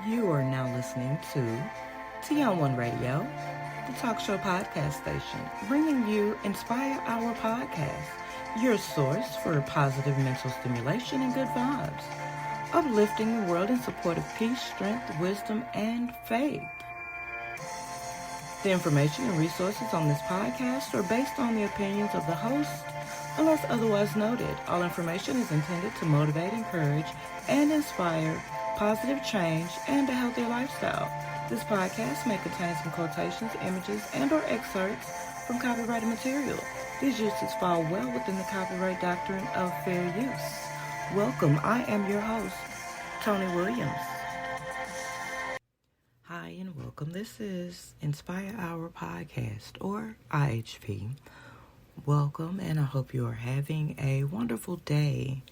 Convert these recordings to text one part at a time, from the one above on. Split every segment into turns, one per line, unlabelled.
You are now listening to T on One Radio, the talk show podcast station, bringing you Inspire Our Podcast, your source for positive mental stimulation and good vibes, uplifting the world in support of peace, strength, wisdom, and faith. The information and resources on this podcast are based on the opinions of the host, unless otherwise noted. All information is intended to motivate, encourage, and inspire positive change and a healthier lifestyle. This podcast may contain some quotations, images, and or excerpts from copyrighted material. These uses fall well within the copyright doctrine of fair use. Welcome, I am your host, Toni-Williams. Hi and welcome. This is Inspire Our Podcast, or IHP. Welcome, and I hope you are having a wonderful day.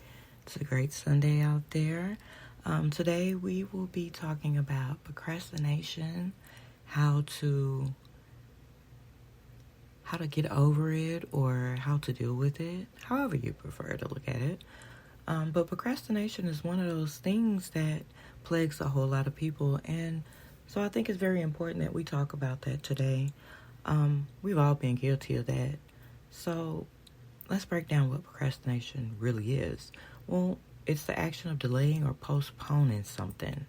It's a great Sunday out there. Today we will be talking about procrastination, how to get over it, or how to deal with it, however you prefer to look at it. But procrastination is one of those things that plagues a whole lot of people, and so I think it's very important that we talk about that today. We've all been guilty of that. So let's break down what procrastination really is. Well, it's the action of delaying or postponing something.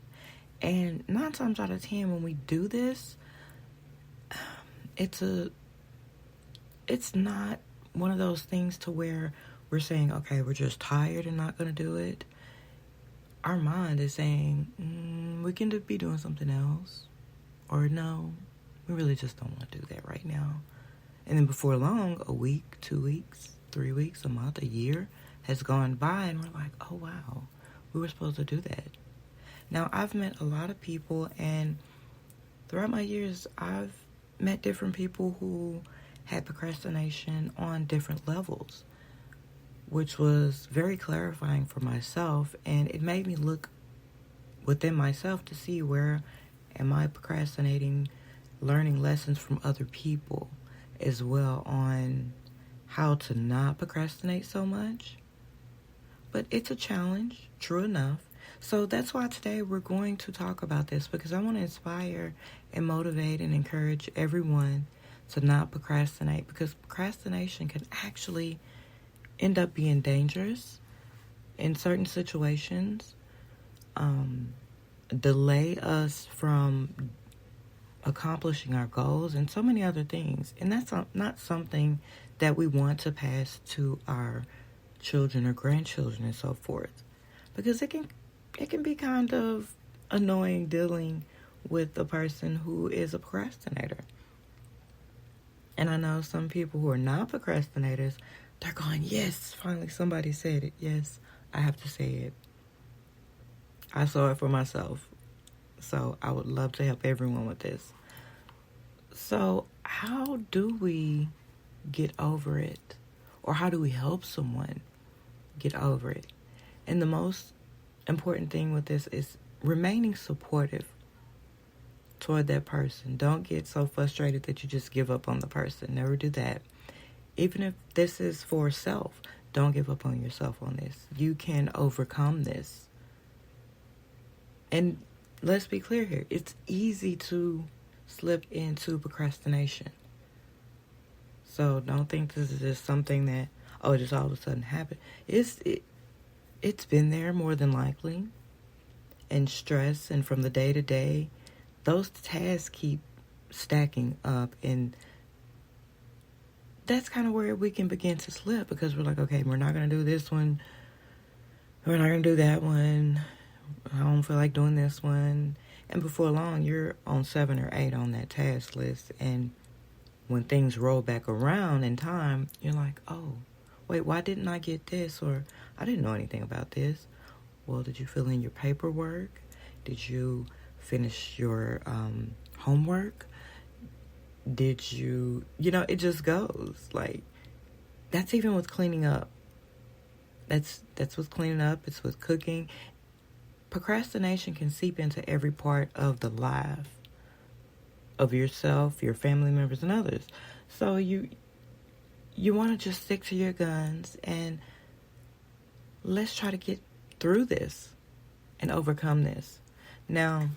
And 9 times out of 10, when we do this, it's not one of those things to where we're saying, okay, we're just tired and not going to do it. Our mind is saying, we can be doing something else. Or no, we really just don't want to do that right now. And then before long, a week, 2 weeks, 3 weeks, a month, a year has gone by, and we're like, oh wow, we were supposed to do that. Now, I've met a lot of people, and throughout my years, I've met different people who had procrastination on different levels, which was very clarifying for myself, and it made me look within myself to see where am I procrastinating, learning lessons from other people as well on how to not procrastinate so much. But it's a challenge, true enough. So that's why today we're going to talk about this, because I want to inspire and motivate and encourage everyone to not procrastinate, because procrastination can actually end up being dangerous in certain situations, delay us from accomplishing our goals and so many other things. And that's not something that we want to pass to our children or grandchildren and so forth, because it can be kind of annoying dealing with a person who is a procrastinator. And I know some people who are not procrastinators, they're going, yes, finally somebody said it. Yes, I have to say it. I saw it for myself. So I would love to help everyone with this. So how do we get over it? Or how do we help someone get over it? And the most important thing with this is remaining supportive toward that person. Don't get so frustrated that you just give up on the person. Never do that. Even if this is for self, don't give up on yourself on this. You can overcome this. And let's be clear here. It's easy to slip into procrastination. So don't think this is just something that, oh, just all of a sudden happened. It's been there more than likely. And stress, and from the day to day, those tasks keep stacking up. And that's kind of where we can begin to slip, because we're like, okay, we're not going to do this one. We're not going to do that one. I don't feel like doing this one. And before long, you're on 7 or 8 on that task list. And when things roll back around in time, you're like, oh, wait, why didn't I get this? Or I didn't know anything about this. Well, did you fill in your paperwork? Did you finish your homework? Did you, it just goes. Like, that's even with cleaning up. That's with cleaning up. It's with cooking. Procrastination can seep into every part of the life of yourself, your family members, and others. So you want to just stick to your guns, and let's try to get through this and overcome this. Now,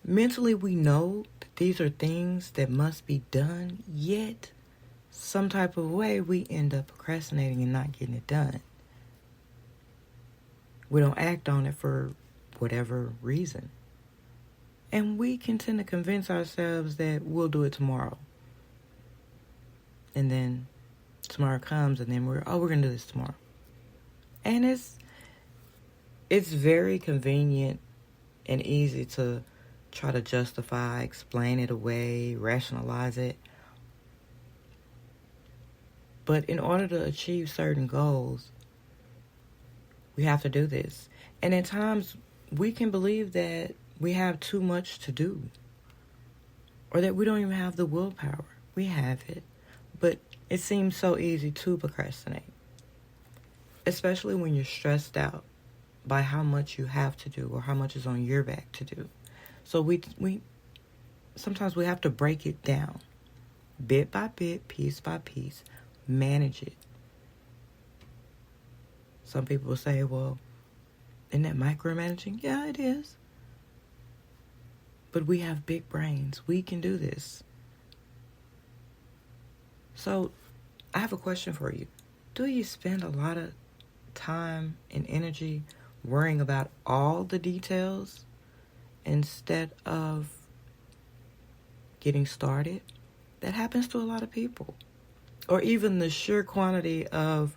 Mentally, we know that these are things that must be done, yet some type of way we end up procrastinating and not getting it done. We don't act on it for whatever reason. And we can tend to convince ourselves that we'll do it tomorrow. And then tomorrow comes and then we're going to do this tomorrow. And it's very convenient and easy to try to justify, explain it away, rationalize it. But in order to achieve certain goals, we have to do this. And at times, we can believe that we have too much to do, or that we don't even have the willpower. We have it, but it seems so easy to procrastinate, especially when you're stressed out by how much you have to do or how much is on your back to do. So we sometimes we have to break it down, bit by bit, piece by piece, manage it. Some people will say, well, isn't that micromanaging? Yeah, it is. But we have big brains. We can do this. So I have a question for you. Do you spend a lot of time and energy worrying about all the details instead of getting started? That happens to a lot of people. Or even the sheer quantity of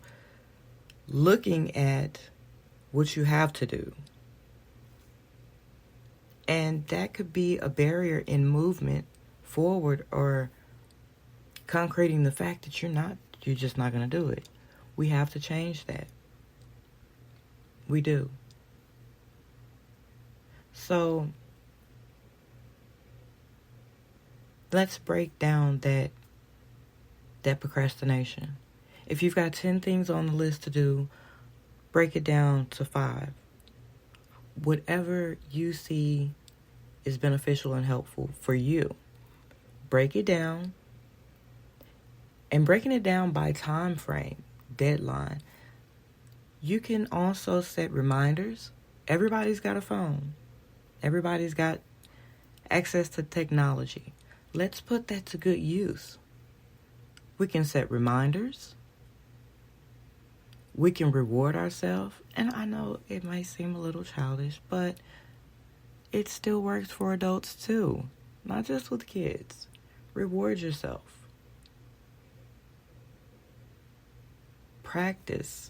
looking at what you have to do. And that could be a barrier in movement forward or concreting the fact that you're just not going to do it. We have to change that. We do. So let's break down that procrastination. If you've got 10 things on the list to do, break it down to 5. Whatever you see is beneficial and helpful for you, break it down. And breaking it down by time frame, deadline. You can also set reminders. Everybody's got a phone. Everybody's got access to technology. Let's put that to good use. We can set reminders. We can reward ourselves. And I know it might seem a little childish, but it still works for adults too. Not just with kids. Reward yourself. Practice.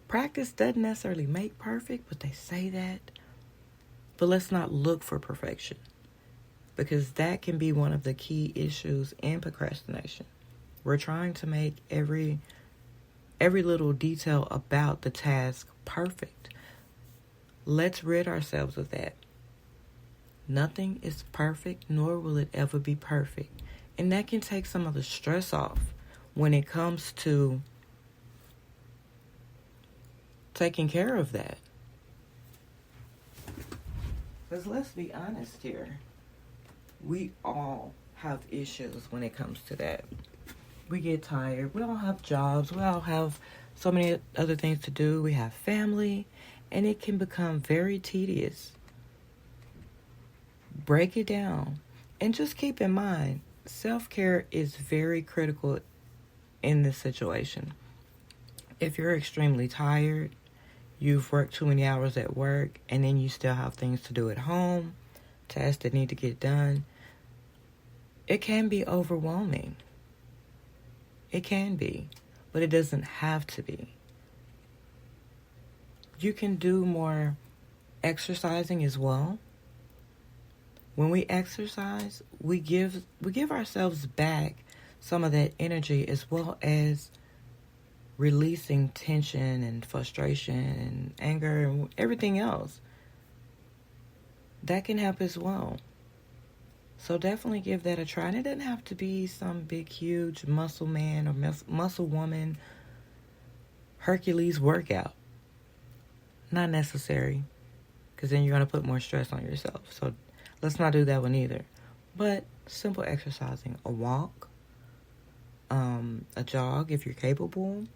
Practice doesn't necessarily make perfect, but they say that. But let's not look for perfection, because that can be one of the key issues in procrastination. We're trying to make every little detail about the task perfect. Let's rid ourselves of that. Nothing is perfect, nor will it ever be perfect. And that can take some of the stress off when it comes to taking care of that. Because let's be honest here. We all have issues when it comes to that. We get tired. We all have jobs. We all have so many other things to do. We have family. And it can become very tedious. Break it down. And just keep in mind, self-care is very critical in this situation. If you're extremely tired, you've worked too many hours at work, and then you still have things to do at home, tasks that need to get done, it can be overwhelming. It can be, but it doesn't have to be. You can do more exercising as well. When we exercise, we give ourselves back some of that energy, as well as releasing tension and frustration and anger and everything else. That can help as well. So definitely give that a try. And it doesn't have to be some big, huge muscle man or muscle woman Hercules workout. Not necessary, because then you're going to put more stress on yourself. So let's not do that one either. But simple exercising, a walk, a jog if you're capable.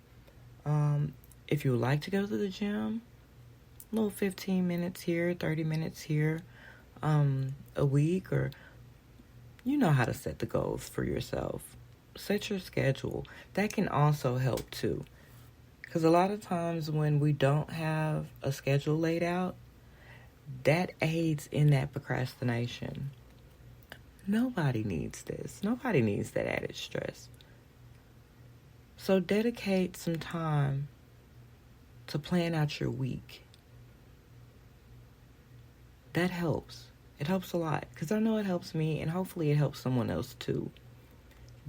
If you would like to go to the gym, little 15 minutes here, 30 minutes here, a week, or you know how to set the goals for yourself. Set your schedule. That can also help too. Because a lot of times when we don't have a schedule laid out, that aids in that procrastination. Nobody needs this. Nobody needs that added stress. So dedicate some time to plan out your week. That helps. It helps a lot. Because I know it helps me, and hopefully it helps someone else too.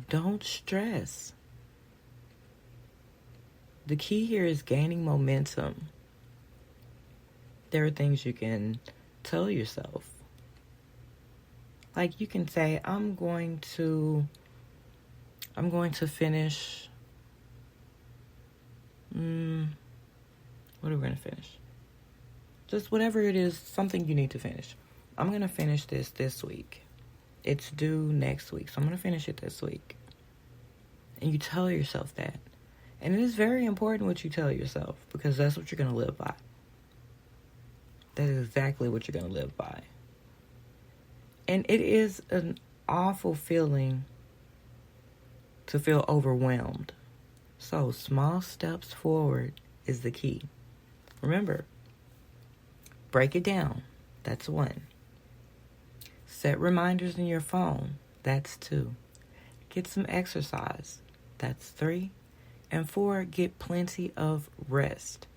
Don't stress. The key here is gaining momentum. There are things you can tell yourself. Like you can say, I'm going to finish. What are we going to finish? Just whatever it is, something you need to finish. I'm going to finish this week. It's due next week, so I'm going to finish it this week. And you tell yourself that. And it is very important what you tell yourself, because that's what you're going to live by. That is exactly what you're going to live by. And it is an awful feeling to feel overwhelmed. So small steps forward is the key. Remember, break it down. That's 1. Set reminders in your phone. That's 2. Get some exercise. That's 3. And 4, get plenty of rest.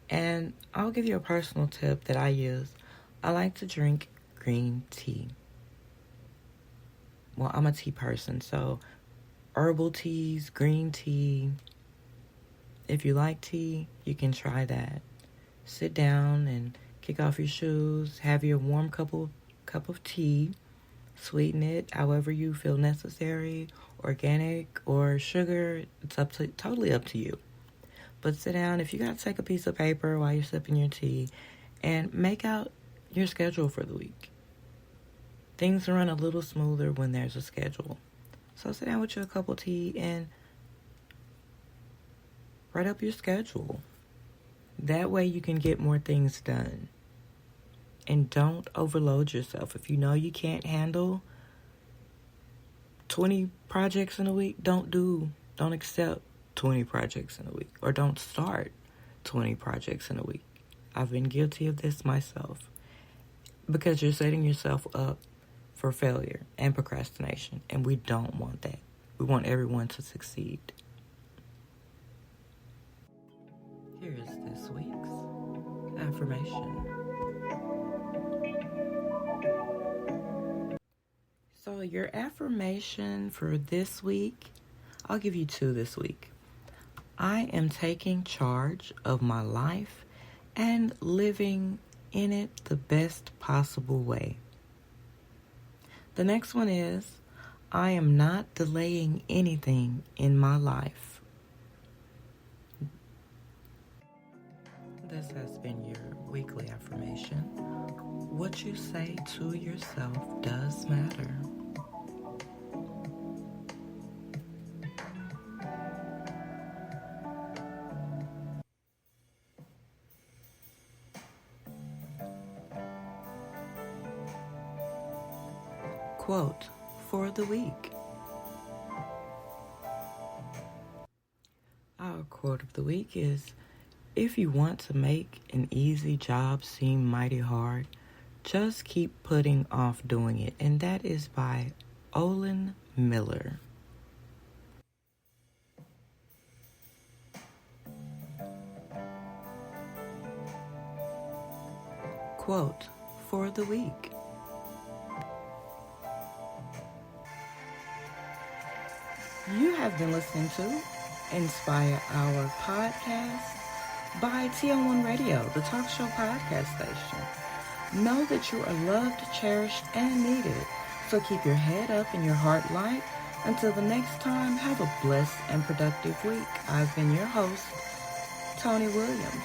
And I'll give you a personal tip that I use. I like to drink green tea. Well, I'm a tea person, so herbal teas, green tea. If you like tea, you can try that. Sit down and kick off your shoes. Have your warm cup of tea. Sweeten it however you feel necessary. Organic or sugar, it's totally up to you. But sit down, if you got to take a piece of paper while you're sipping your tea, and make out your schedule for the week. Things run a little smoother when there's a schedule. So sit down with your cup of tea and write up your schedule. That way you can get more things done. And don't overload yourself. If you know you can't handle 20 projects in a week, don't accept 20 projects in a week. Or don't start 20 projects in a week. I've been guilty of this myself. Because you're setting yourself up for failure and procrastination. And we don't want that. We want everyone to succeed. Here is this week's affirmation. So your affirmation for this week, I'll give you 2 this week. I am taking charge of my life and living in it the best possible way. The next one is, I am not delaying anything in my life. This has been your weekly affirmation. What you say to yourself does matter. Quote for the week. Our quote of the week is, if you want to make an easy job seem mighty hard, just keep putting off doing it. And that is by Olin Miller. Quote for the week. You have been listening to Inspire Our Podcast by TN1 Radio, the talk show podcast station. Know that you are loved, cherished, and needed. So keep your head up and your heart light. Until the next time, have a blessed and productive week. I've been your host, Toni-Williams.